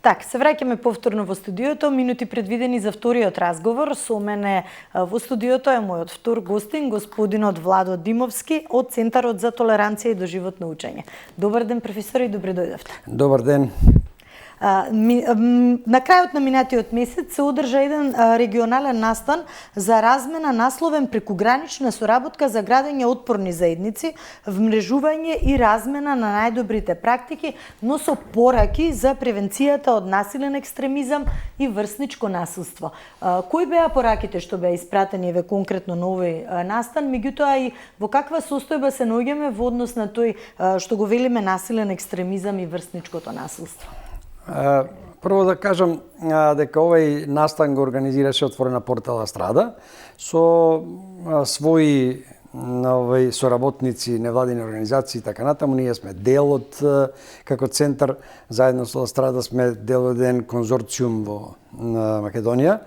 Так, се враќаме повторно во студиото, минути предвидени за вториот разговор. Со мене во студиото е мојот втор гостин, господинот Владо Димовски од Центарот за толеранција и доживотно учење. Добар ден, професор, и добре дојдовте. Добар ден. На крајот на минатиот месец се одржа еден регионален настан за размена насловен прекугранична соработка за градење отпорни заедници, вмрежување и размена на најдобрите практики, но со пораки за превенцијата од насилен екстремизам и врсничко насилство. Кои беа пораките што беа испратени еве конкретно на овој настан, меѓутоа и во каква состојба се наоѓаме во однос на тој што го велиме насилен екстремизам и врсничкото насилство? Прво да кажам дека овој настан го организираше Отворена портала Страда со своји соработници, невладини организации и така натаму. Ние сме дел од, како центар, заедно со Страда сме дел од еден конзорциум во Македонија,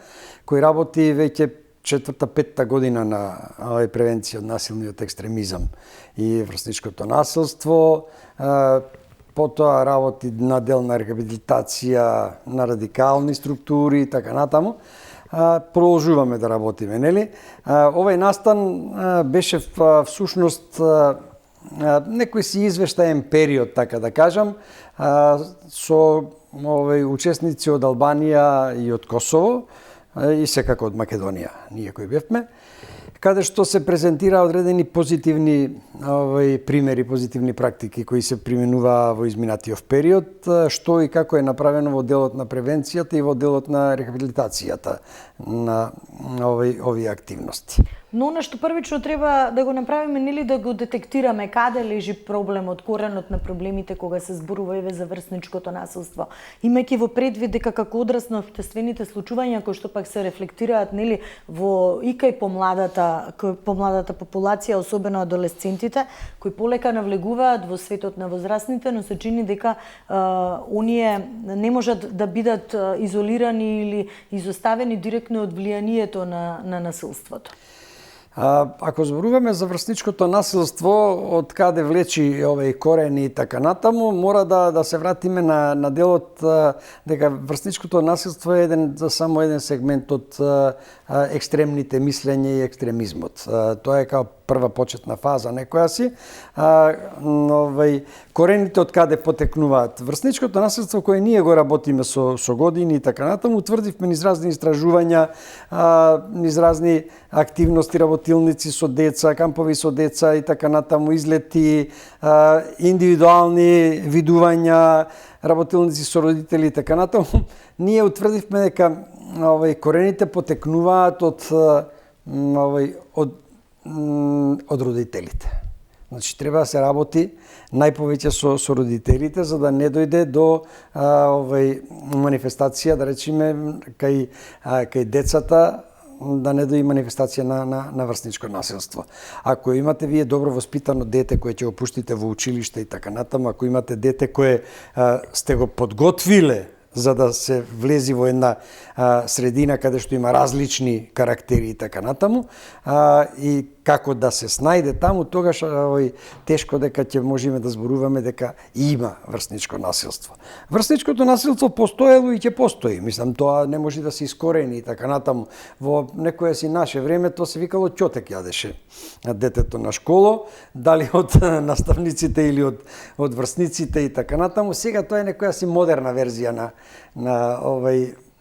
кој работи веќе четврта-петта година на превенција од насилниот екстремизам и врсничкото насилство. Потоа работи на дел на рехабилитација на радикални структури и така натаму. Продолжуваме да работиме, нели? Овој настан беше всушност некој си извештаен период, така да кажам, со учесници од Албанија и од Косово и секако од Македонија, ние кои бевме, каде што се презентира одредени позитивни примери, позитивни практики кои се применуваа во изминатиот период, што и како е направено во делот на превенцијата и во делот на рехабилитацијата на овие активности. Но она што првично треба да го направиме, нели да го детектираме каде лежи проблемот, коренот на проблемите кога се зборува еве за врсничкото насилство. Имајќи во предвид дека како одраз на општествените случувања кои што пак се рефлектираат, нели, во и кај помладата популација, особено адолесцентите, кои полека навлегуваат во светот на возрастните, но се чини дека оние не можат да бидат изолирани или изоставени директно од влијанието на насилството. Ако зборуваме за врсничкото насилство, од каде влечи овој корени и така натаму, мора да се вратиме на делот дека врсничкото насилство е само еден сегмент од екстремните мислења и екстремизмот. Тоа е као прва почетна фаза некоја си. Корените од каде потекнуваат. Врсничкото насилство кое ние го работиме со години и така натаму, утврдивме низ разни истражувања, низ разни активности, работилници со деца, кампови со деца и така натаму, излети, индивидуални видувања, работилници со родители и така натаму. Ние утврдивме дека корените потекнуваат од родителите. Значи, треба да се работи најповеќе со родителите, за да не дојде до манифестација, да речеме, кај децата, да не дојде манифестација на врсничко насилство. Ако имате вие добро воспитано дете кое ќе го пуштите во училиште и така натаму, ако имате дете кое сте го подготвиле за да се влези во една средина каде што има различни карактери и така натаму, и како да се снајде таму, тогаш тешко дека ќе можеме да зборуваме дека има врсничко насилство. Врсничкото насилство постоело и ќе постои. Мислам, тоа не може да се искорени и така натаму. Во некое си наше време тоа се викало ќотек јадеше детето на школо, дали од наставниците или од врсниците и така натаму. Сега тоа е некоја си модерна верзија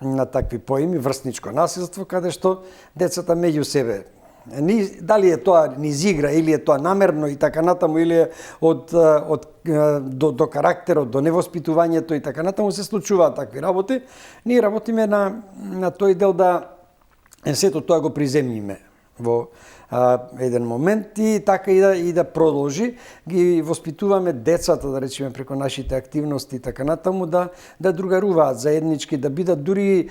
на такви поими, врсничко насилство, каде што децата меѓу себе, дали е тоа низ игра или е тоа намерно и така натаму, или е до карактерот, до невоспитувањето и така натаму, се случуваат такви работи. Ние работиме на тој дел да сето тоа го приземниме во еден момент и така и да продолжи. Ги воспитуваме децата, да речеме, преку нашите активности и така натаму, да другаруваат заеднички, да бидат дури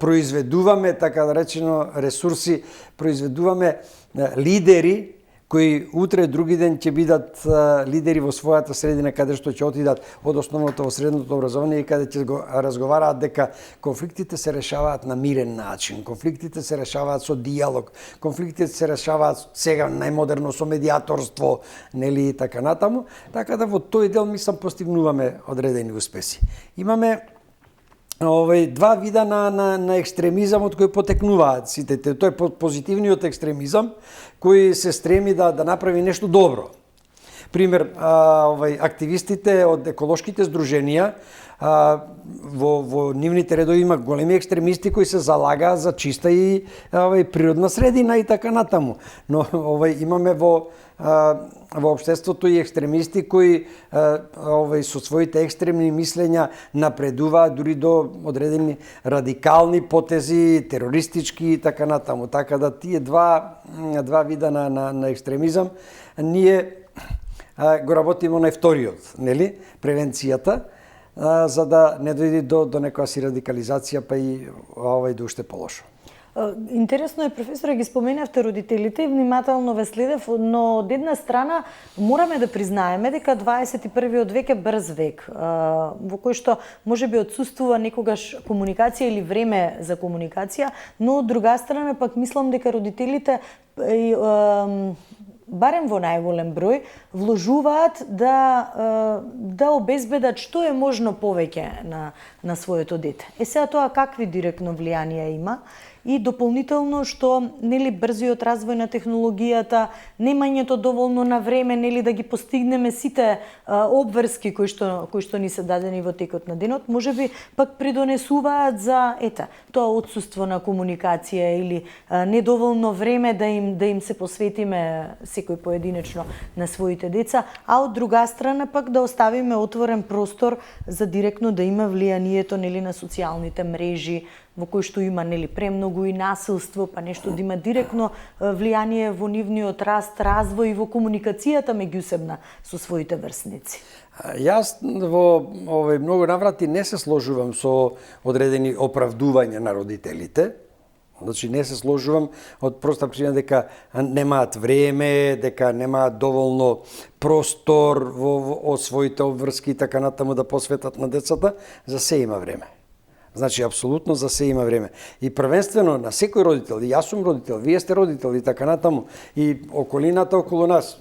произведуваме, така да речено, ресурси, произведуваме лидери кои утре други ден ќе бидат лидери во својата средина, каде што ќе отидат од основното во средното образование и каде ќе го разговараат дека конфликтите се решаваат на мирен начин, конфликтите се решаваат со диалог, конфликтите се решаваат сега најмодерно со медиаторство, нели и така натаму, така да во тој дел мислам постигнуваме одредени успеси. Имаме два вида на екстремизамот кои потекнуваат сите. Тој е позитивниот екстремизам кој се стреми да направи нешто добро. Пример, активистите од еколошките здруженија во нивните редови има големи екстремисти кои се залагаат за чиста и природна средина и така натаму. Но имаме во општеството и екстремисти кои со своите екстремни мислења напредуваат дури до одредени радикални потези, терористички и така натаму. Така да тие два вида на екстремизам ние го работиме на вториот, нели, превенцијата, за да не дојде до некоја си радикализација, па и до уште полошо. Интересно е, професоре, ги споменавте родителите и внимателно ве следев, но од една страна мораме да признаеме дека 21-виот век е брз век, во кој што можеби отсуствува некогаш комуникација или време за комуникација, но од друга страна пак мислам дека родителите барем во најголем број, вложуваат да обезбедат што е можно повеќе на своето дете. Сега тоа какви директно влијанија има и дополнително што нели брзиот развој на технологијата, немањето доволно на време нели да ги постигнеме сите обврски кои што ни се дадени во текот на денот, можеби пак придонесуваат за тоа отсуство на комуникација или недоволно време да им се посветиме секој поединечно на своите деца, а од друга страна пак да оставиме отворен простор за директно да има влијанието нели на социјалните мрежи, во кој што има нели премногу и насилство, па нешто да има директно влијание во нивниот раст, развој и во комуникацијата меѓусебна со своите врсници. Јас во многу наврати не се сложувам со одредени оправдувања на родителите. Значи не се сложувам од проста причина дека немаат време, дека немаат доволно простор од своите обврски и така натаму да посветат на децата, за се има време. Значи, апсолутно за се има време. И првенствено на секој родител, и јас сум родител, вие сте родител и така натаму, и околината околу нас,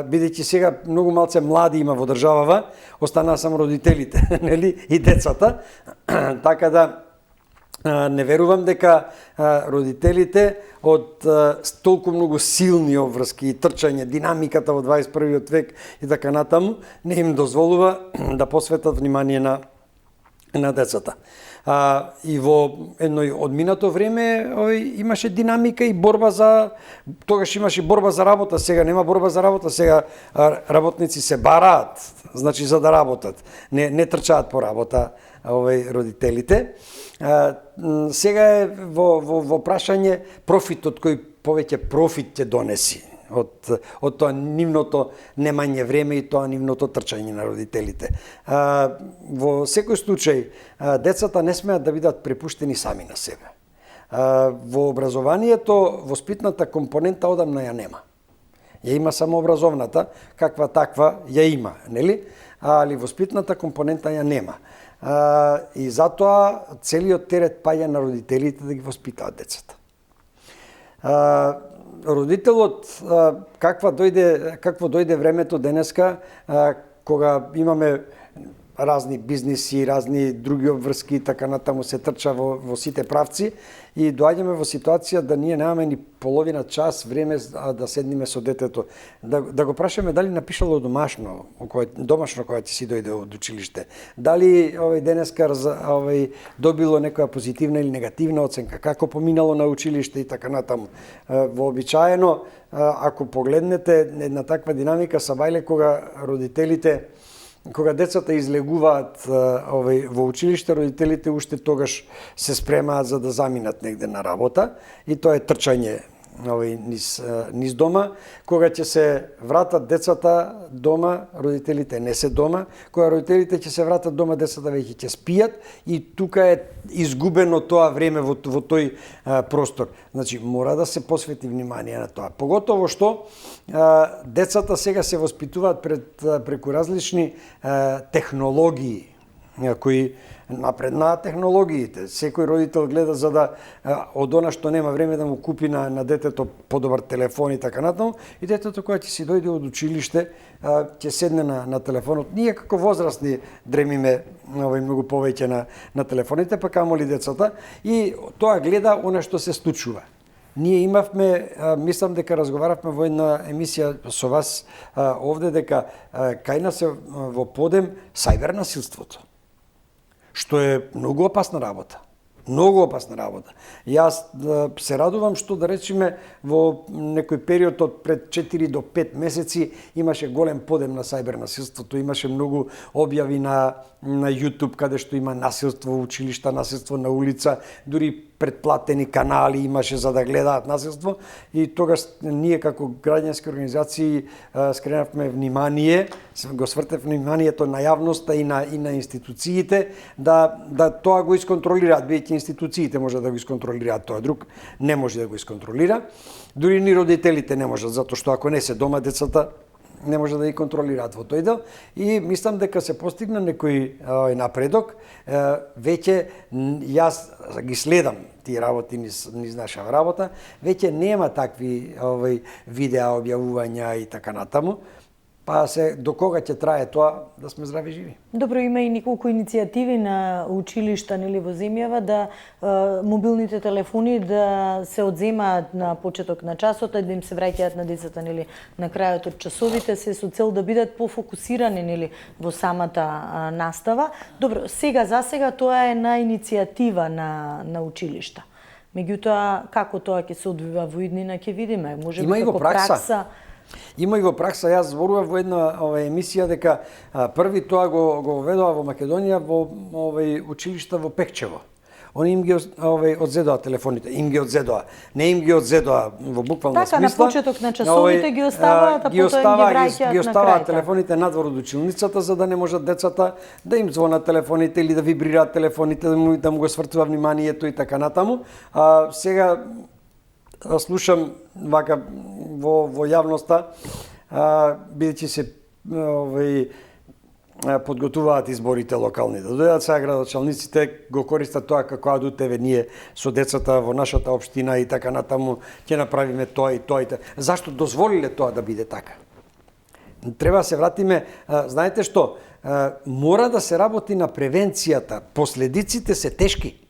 бидејќи сега многу малце млади има во државава, останаа само родителите, нели, и децата, така да не верувам дека родителите од толку многу силни обврски и трчање, динамиката во 21-виот век и така натаму, не им дозволува да посветат внимание на децата. И во едно одминато време имаше динамика и борба за... Тогаш имаше борба за работа, сега нема борба за работа, сега работници се бараат, значи за да работат. Не трчаат по работа родителите. Сега е во прашање профитот кој повеќе профит ќе донеси од тоа нивното немање време и тоа нивното трчање на родителите. Во секој случај, децата не смеат да бидат препуштени сами на себе. Во образованието, воспитната компонента одамна ја нема. Ја има само образовната, каква таква ја има, нели? Али воспитната компонента ја нема. И затоа целиот терет паѓа на родителите да ги воспитаат децата. Родителот, какво дојде времето денеска, кога имаме разни бизниси, разни други обврски и така натаму се трча во сите правци и доаѓаме во ситуација да ние немаме ни половина час време да седниме со детето, да го прашаме дали напишало домашно кога ќе си дојде од училиште, дали денеска добило некоја позитивна или негативна оценка, како поминало на училиште и така натаму. Вообичаено, ако погледнете една таква динамика са бајле кога децата излегуваат во училиште, родителите уште тогаш се спремаат за да заминат негде на работа и тоа е трчање низ дома, кога ќе се вратат децата дома, родителите не се дома, кога родителите ќе се вратат дома, децата веќе ќе спијат и тука е изгубено тоа време во тој простор. Значи, мора да се посвети внимание на тоа. Поготово што децата сега се воспитуваат преку различни технологии, кои напреднаа технологиите. Секој родител гледа за да од она што нема време да му купи на детето подобар телефон и така натаму, и детето кога ќе си дојде од училиште ќе седне на телефонот. Ние како возрастни дремиме многу повеќе на телефоните, па камоли децата, и тоа гледа она што се случува. Ние имавме, мислам дека разговаравме во една емисија со вас овде, дека кај нас е во подем сајбер насилството, што е многу опасна работа. Многу опасна работа. Јас се радувам што, да речеме, во некој период од пред 4 до 5 месеци имаше голем подем на сајбер насилството, имаше многу објави на YouTube каде што има насилство во училишта, насилство на улица, дури претплатени канали имаше за да гледаат насилство, и тогаш ние како граѓански организации скренавме внимание, го свртев вниманието на јавноста и на институциите да тоа го исконтролираат, бидејќи институциите може да го исконтролираат тоа, друг не може да го исконтролира. Дури ни родителите не можат, затоа што ако не се дома, децата не може да ги контролираат во тој дел, и мислам дека се постигна некој напредок. Веќе јас ги следам тие работи низ наша работа, веќе нема такви видеа објавувања и така натаму. Па до кога ќе трае тоа, да сме здрави живи. Добро, има и неколку иницијативи на училишта нели во земјава да мобилните телефони да се одземаат на почеток на часот, да им се враќаат на децата нели на крајот од часовите, се со цел да бидат пофокусирани нели во самата настава. Добро, за сега тоа е на иницијатива на училишта. Меѓутоа, како тоа ќе се одвива во иднина ќе видиме. Може би како пракса. Има и во пракса. Јас зборував во една емисија дека први тоа го введоа во Македонија во училишта во Пекчево. Они им ги одзедоа телефоните, им ги одзедоа. Не им ги одзедоа во буквална смисла. Така, на почеток на часовите ги оставаат, а потоа им ги враќаат ги оставаат телефоните надвор од училницата, за да не можат децата да им звонат телефоните или да вибрираат телефоните, да му го свртува вниманието и така натаму. Сега слушам вака во јавноста, бидејќи се подготуваат изборите локални да дојдат, сега градоначалниците го користат тоа како адут, еве ние со децата во нашата општина и така натаму ќе направиме тоа и тоа и тоа. Зашто дозволиле тоа да биде така? Треба да се вратиме, знаете што, мора да се работи на превенцијата. Последиците се тешки.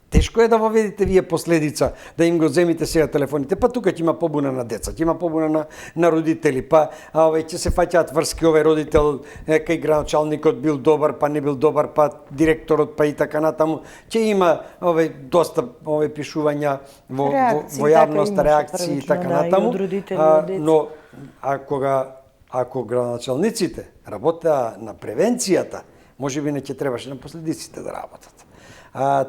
Тешко е да воведите вие последица, да им го земите сега телефоните, па тука ќе има побуна на деца, ќе има побуна на родители, па ќе се фаќаат врски, овој родител кај градоначалникот бил добар, па не бил добар, па директорот, па и така натаму. Ќе има доста пишувања во јавност, реакции и така натаму. Но ако градоначалниците работеа на превенцијата, можеби не ќе требаше на последиците да работат.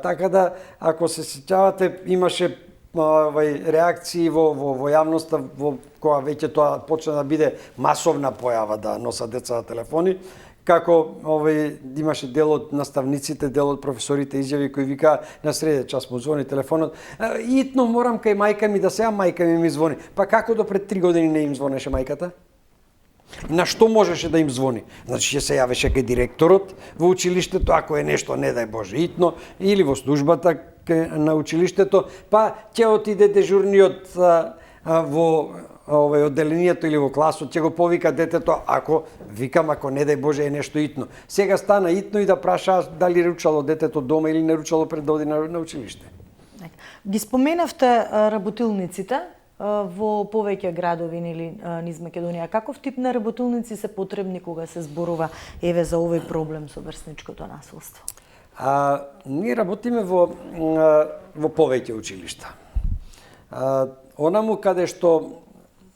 Така да, ако се сеќавате, имаше реакции во јавноста, кога веќе тоа почна да биде масовна појава да носат деца на телефони, како имаше дел од наставниците, дел од професорите изјави кои вика на среден час му звони телефонот, итно морам кај мајка ми, да сега мајка ми звони. Па како до пред 3 години не им звонеше мајката? На што можеше да им звони? Значи ќе се јавеше кај директорот во училиштето, ако е нешто, не дај Боже, итно, или во службата на училиштето, па ќе отиде дежурниот во одделението или во класот, ќе го повика детето, ако не дај Боже е нешто итно. Сега стана итно и да праша дали ручало детето дома или не ручало пред да оди на училиште. Ги споменавте работилниците во повеќе градови или низ Македонија. Каков тип на работилници се потребни кога се зборува за овој проблем со врсничкото насилство? Ние работиме во повеќе училишта. Онаму каде што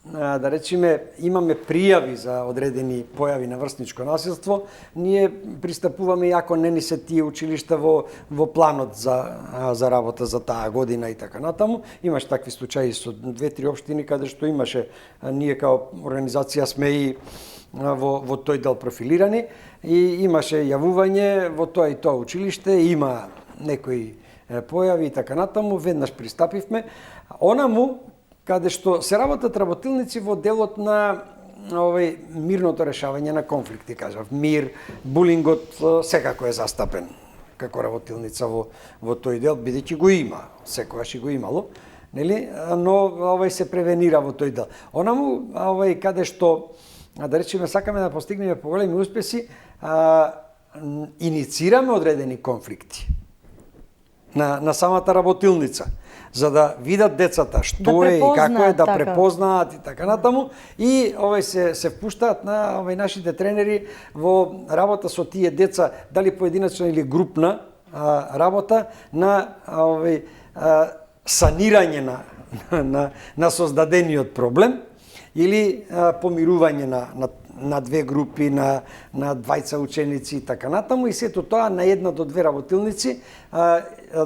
да речеме, имаме пријави за одредени појави на врсничко насилство, ние пристапуваме иако не ни се тие училишта во планот за работа за таа година и така натаму. Имаше такви случаи со 2-3 општини каде што имаше, ние као организација сме и во тој дел профилирани и имаше јавување во тоа и тоа училиште, има некои појави и така натаму, веднаш пристапивме. Онаму каде што се работат работилници во делот на мирното решавање на конфликти, кажав, мир, булингот секако е застапен како работилница во тој дел, бидејќи го има, секогаш и го имало, нели? Но се превенира во тој дел. Онаму каде што да речеме сакаме да постигнеме поголеми успеси, иницираме одредени конфликти на самата работилница, за да видат децата што е и како е, да препознаат и така натаму, и се впуштаат на нашите тренери во работа со тие деца, дали поединачна или групна работа на санирање на создадениот проблем или помирување на две групи, на двајца ученици и така натаму, и сето тоа на една до две работилници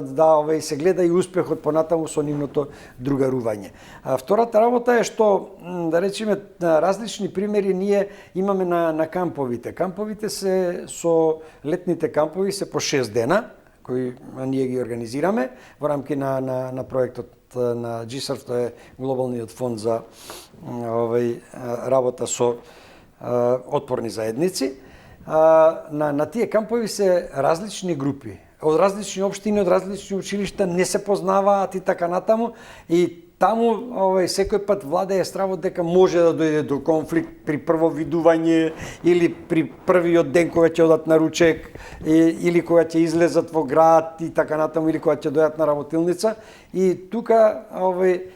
да се гледа и успехот понатаму со нивното другарување. Втората работа е што, да речеме, различни примери ние имаме на камповите. Камповите со летните кампови се по 6 дена, кои ние ги организираме во рамки на проектот на GSURF, тоа е глобалниот фонд за работа со отпорни заедници. На тие кампови се различни групи, од различни општини, од различни училишта, не се познаваат и така натаму, и таму секој пат владее стравот дека може да дојде до конфликт при прво видување или при првиот ден кога ќе одат на ручек или кога ќе излезат во град и така натаму, или кога ќе дојдат на работилница, и тука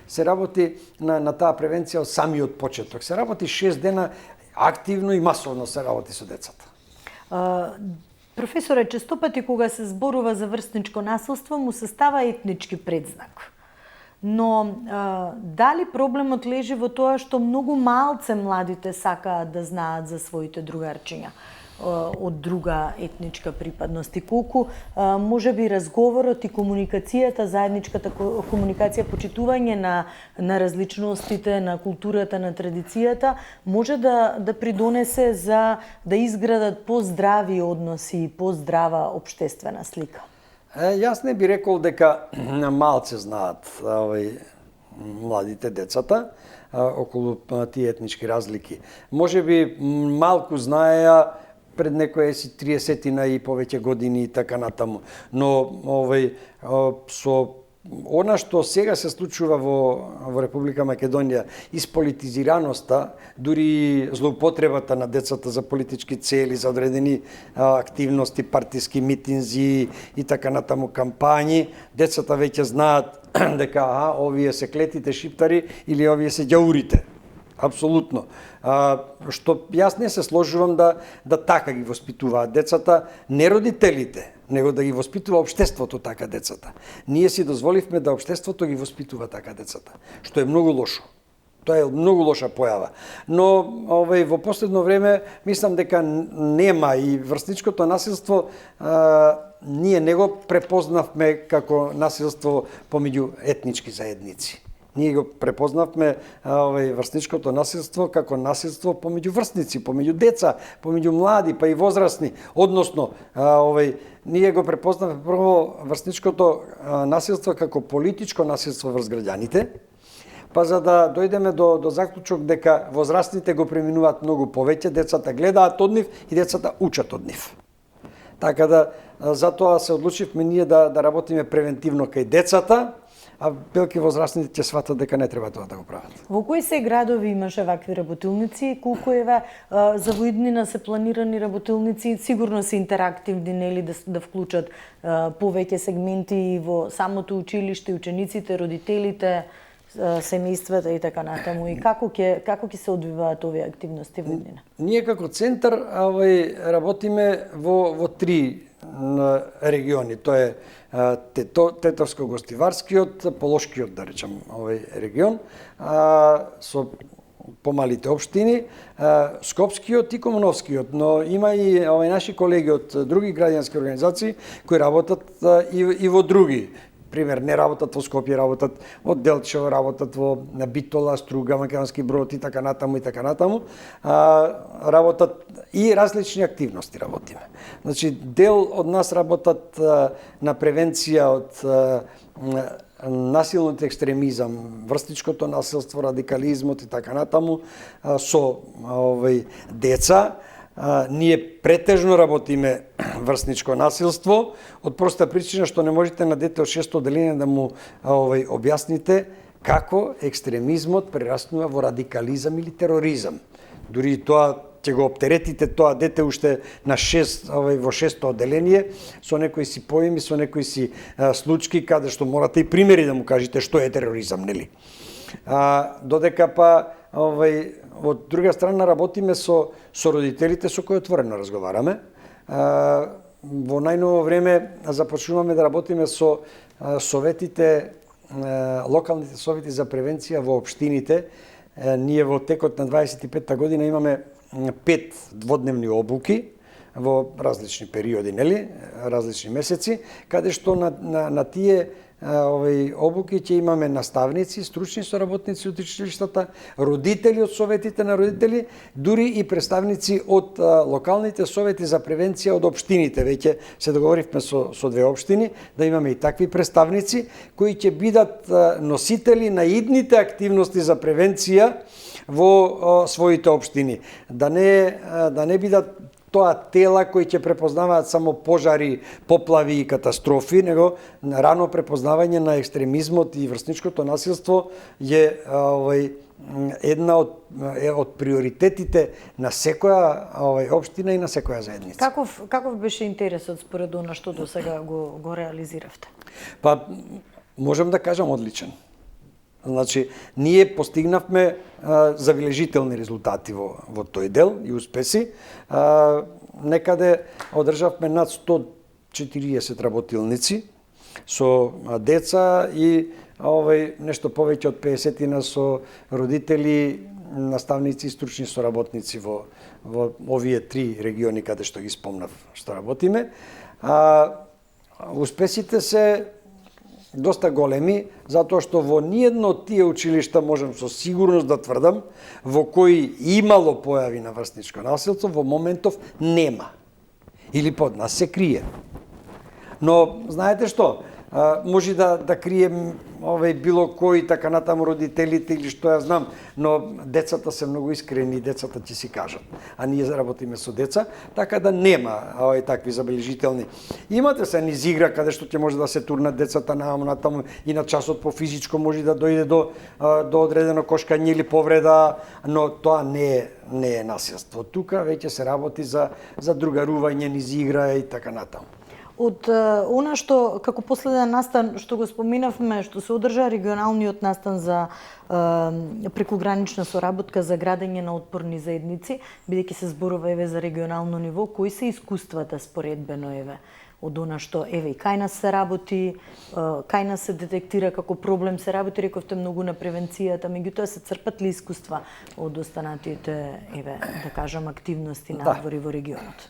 се работи на таа превенција од самиот почеток. Се работи 6 дена активно и масовно се работи со децата. Професоре, често пати кога се зборува за врсничко насилство му се става етнички предзнак. Но дали проблемот лежи во тоа што многу малце младите сакаат да знаат за своите другарчиња од друга етничка припадност, и колку можеби разговорот и комуникацијата, заедничката комуникација, почитување на различностите, на културата, на традицијата може да придонесе за да изградат поздрави односи и поздрава општествена слика. Јас не би рекол дека малце знаат младите, децата, околу тие етнички разлики. Може би малку знаеа пред некои 30 и повеќе години и така натаму. Но со она што сега се случува во Република Македонија, исполитизираноста, дури злоупотребата на децата за политички цели, за одредени активности, партиски митинзи и така натаму кампањи, децата веќе знаат дека овие се клетите шиптари или овие се ѓаурите. Апсолутно. Што јас не се сложувам да така ги воспитуваат децата, не родителите, него да ги воспитува општеството така децата. Ние си дозволивме да општеството ги воспитува така децата, што е многу лошо. Тоа е многу лоша појава. Но во последно време мислам дека нема, и врсничкото насилство ние не го препознавме како насилство помеѓу етнички заедници. Ние го препознавме врсничкото насилство како насилство помеѓу врсници, помеѓу деца, помеѓу млади, па и возрастни. Односно, ние го препознавме прво врсничкото насилство како политичко насилство врз граѓаните, па за да дојдеме до заклучок дека возрастните го преминуваат многу повеќе, децата гледаат од нив и децата учат од нив. Така да, затоа се одлучивме ние да работиме превентивно кај децата, а белки возрастните ќе сватат дека не треба тоа да го прават. Во кои се градови имаше вакви работилници? Колку за во иднина се планирани работилници? Сигурно се интерактивни, нели, да вклучат повеќе сегменти во самото училиште, учениците, родителите, семејствата и така натаму. И како ќе се одвиваат овие активности во иднина? Ние како центар работиме во 3 региони. Тоа е Тетовско-гостиварскиот, Полошкиот, да речам, регион, со помалите општини, Скопскиот и Комуновскиот, но има и наши колеги од други граѓански организации кои работат и во други. Пример, не работат во Скопје, работат во Делчево, работат во Битола, Струга, Македонски Брод и така натаму и така натаму. Работат и различни активности работиме. Значи, дел од нас работат на превенција од насилниот екстремизам, врсничкото насилство, радикализмот и така натаму со деца. Ние претежно работиме врсничко насилство од проста причина што не можете на дете од 6 оделение да му објасните како екстремизмот прераснува во радикализам или тероризам. Дури тоа ќе го оптеретите тоа дете уште на во 6 оделение со некои си поеми, со некои си случки каде што морате и примери да му кажете што е тероризам, нели? Додека па од друга страна работиме со родителите со кои отворено разговараме. Во најново време започнуваме да работиме со советите, локалните совети за превенција во општините. Ние во текот на 25-та година имаме 5 дводневни обуки во различни периоди, нели, различни месеци, каде што на тие обуки ќе имаме наставници, стручни соработници од училиштата, родители од советите на родители, дури и представници од локалните совети за превенција од општините. Веќе се договоривме со две општини да имаме и такви представници кои ќе бидат носители на идните активности за превенција во своите општини. Да не бидат тоа тела кои ќе препознаваат само пожари, поплави и катастрофи, него рано препознавање на екстремизмот и врсничкото насилство е една од приоритетите на секоја општина и на секоја заедница. Каков беше интересот според она што до сега го реализиравте? Па можам да кажам одличен. Значи, ние постигнавме забележителни резултати во тој дел и успеси. Некаде одржавме над 140 работилници со деца и нешто повеќе од 50 со родители, наставници и стручни соработници во овие 3 региони каде што ги спомнав што работиме. Успесите се доста големи, затоа што во ниедно од тие училишта можам со сигурност да тврдам, во кои имало појави на врсничко насилство, во моментов нема. Или под нас се крие. Но, знаете што, може да крие било кој така натаму родителите или што ја знам, но децата се многу искрени, децата ќе си кажат. А ние работиме со деца, така да нема такви забележителни. Имате се низ игра каде што ќе може да се турнат децата натаму и на часот по физичко може да дојде до одредено кошкање или повреда, но тоа не е насилство. Тука веќе се работи за другарување низ игра и така натаму. Од она што како последен настан што го споминавме, што се одржа регионалниот настан за прекугранична соработка за градење на отпорни заедници, бидејќи се зборува за регионално ниво, кои се искуствата споредбено од она што и кај нас се работи, кај нас се детектира како проблем, се работи, рековте, многу на превенцијата, меѓутоа се црпат ли искуства од останатите, да кажам, активности надвори во регионот?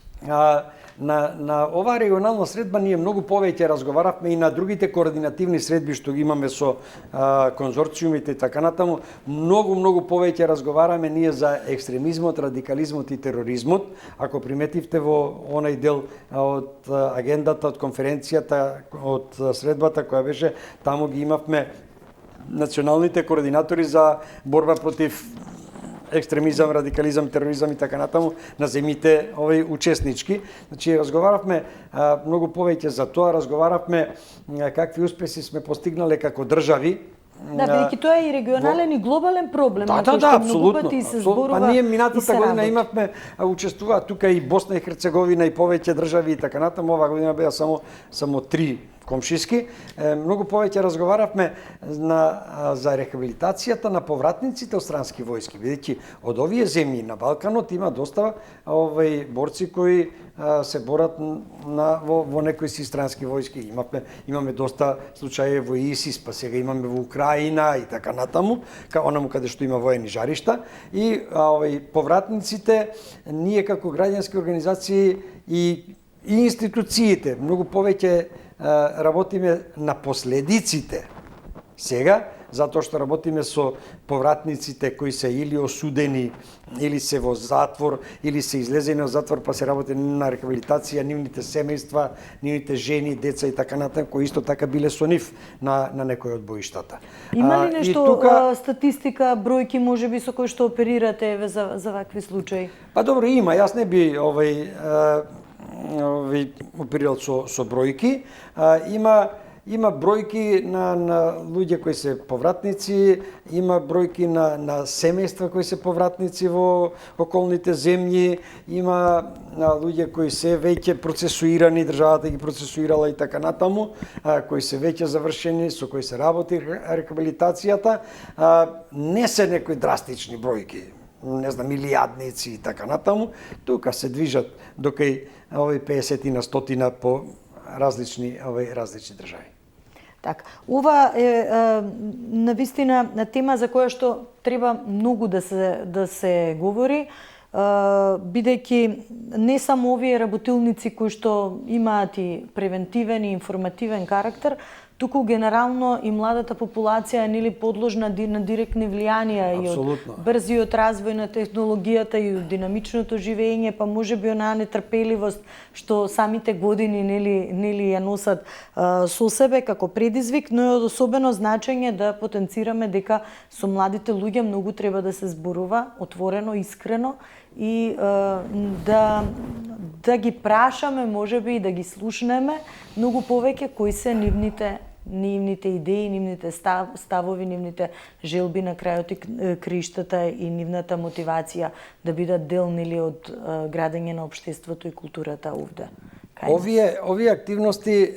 На оваа регионална средба ние многу повеќе разговаравме и на другите координативни средби што ги имаме со конзорциумите и така натаму. Многу повеќе разговараме ние за екстремизмот, радикализмот и тероризмот. Ако приметивте во онај дел од агендата, од конференцијата, од средбата која беше, таму ги имавме националните координатори за борба против екстремизам, радикализам, тероризам и така натаму на земите учеснички. Значи разговаравме многу повеќе за тоа, разговаравме какви успеси сме постигнале како држави. Да, бидејќи тоа е и регионален и глобален проблем, на кој што многу пати се зборува. Па ние минатата година имавме, учествуваат тука и Босна и Херцеговина и повеќе држави и така натаму. Оваа година беа само 3 комшиски, многу повеќе разговаравме за рехабилитацијата на повратниците од странски војски, бидејќи од овие земји на Балканот има доста борци кои се борат во некои си странски војски. Имаме доста случаи во ИСИС, па сега имаме во Украина и така натаму, онаму каде што има воени жаришта. И повратниците, ние како граѓански организации и институциите многу повеќе работиме на последиците сега, затоа што работиме со повратниците кои се или осудени, или се во затвор, или се излезени од затвор, па се работи на рехабилитација, нивните семејства, нивните жени, деца и така натаму, кои исто така биле со нив на некои од боиштата. Има ли нешто статистика, бројки можеби со кои што оперирате за вакви случаи? Па добро, има. Јас не би оперирал со бројки. Има бројки на луѓе кои се повратници, има бројки на семејства кои се повратници во околните земји, има луѓе кои се веќе процесуирани, државата ги процесуирала и така натаму, кои се веќе завршени, со кои се работи рехабилитацијата. Не се некои драстични бројки, не знам, милијадници и така натаму. Тука се движат до кај 50 на 100 по различни држави. Така, ова е навистина тема за која што треба многу да се говори, бидејќи не само овие работилници кои што имаат и превентивен и информативен карактер, туку генерално и младата популација е подложна на директни влијанија и од брзиот развој на технологијата и од динамичното живење, па можеби онаа нетрпеливост што самите години ја носат со себе како предизвик, но е од особено значење да потенцираме дека со младите луѓе многу треба да се зборува отворено, искрено и да ги прашаме, можеби и да ги слушнеме многу повеќе кои се нивните идеи, нивните ставови, нивните желби на крајот и криштата и нивната мотивација да бидат дел од градење на општеството и културата овде. Овие активности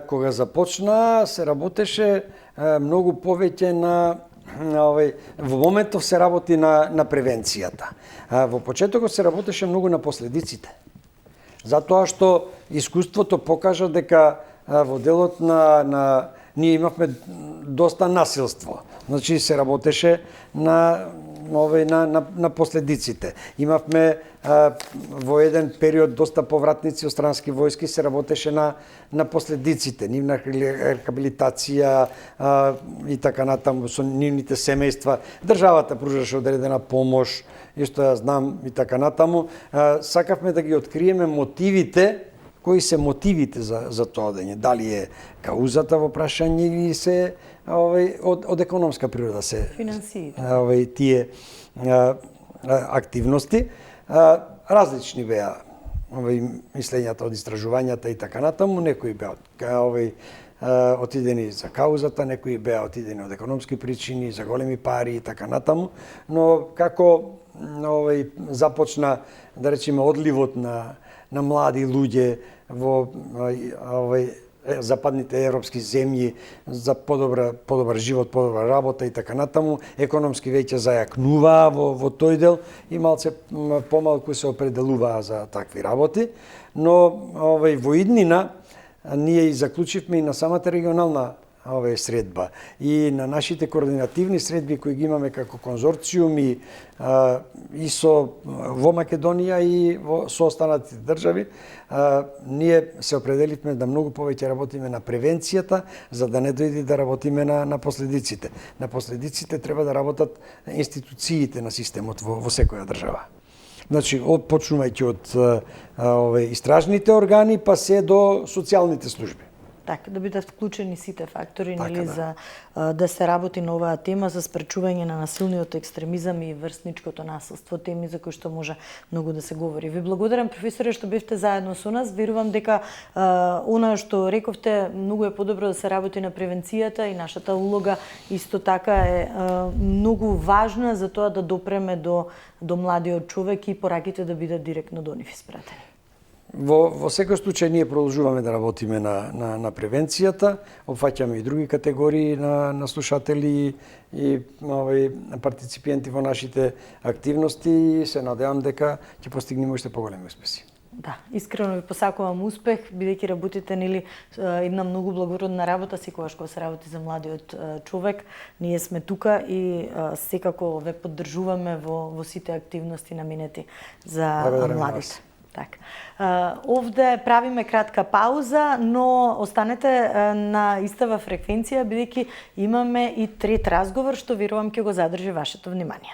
кога започна се работеше многу повеќе во моментов се работи на превенцијата. Во почетокот се работеше многу на последиците. Затоа што искуството покажа дека во делот ние имавме доста насилство. Значи се работеше на последиците. Имавме во еден период доста повратници од странски војски, се работеше на последиците, нивна рехабилитација и така натаму со нивните семејства. Државата пружаше одредена помош, исто ја знам и така натаму. Сакавме да ги откриеме мотивите, кои се мотивите за тоа одење. Дали е каузата во прашање или се од економска природа се финансиите. Тие активности. Различни беа мислењата од истражувањата и така натаму. Некои беа отидени за каузата, некои беа отидени од економски причини, за големи пари и така натаму. Но како започна, да речеме, одливот на млади луѓе во западните европски земји за подобар живот, подобра работа и така натаму, економски веќе зајакнуваа во тој дел и малце помалку се определуваа за такви работи, но во иднина ние и заклучивме и на самата регионална средба и на нашите координативни средби кои ги имаме како конзорциум и во Македонија и со останатите држави, ние се определивме да многу повеќе работиме на превенцијата, за да не дојде да работиме на последиците. На последиците треба да работат институциите на системот во секоја држава. Значи, почнувајќи од истражните органи, па се до социјалните служби. Така, да бидат вклучени сите фактори, така, за да се работи на оваа тема за спречување на насилниот екстремизам и врсничкото насилство, теми за кои што може многу да се говори. Ви благодарам, професоре, што бевте заедно со нас. Верувам дека она што рековте, многу е подобро да се работи на превенцијата и нашата улога исто така е многу важна за тоа да допреме до младиот човек и пораките да бидат директно до нив испратени. Во секој случај ние продолжуваме да работиме на превенцијата, опфаќаме и други категории на слушатели и партиципенти во нашите активности и се надевам дека ќе постигнеме уште поголеми успеси. Да, искрено ви посакувам успех, бидејќи работите една многу благородна работа, секогаш кога се работи за младиот човек. Ние сме тука и секако ве поддржуваме во сите активности наменети за младите. Так. Овде правиме кратка пауза, но останете на истава фреквенција, бидејќи имаме и трет разговор, што верувам ќе го задржи вашето внимание.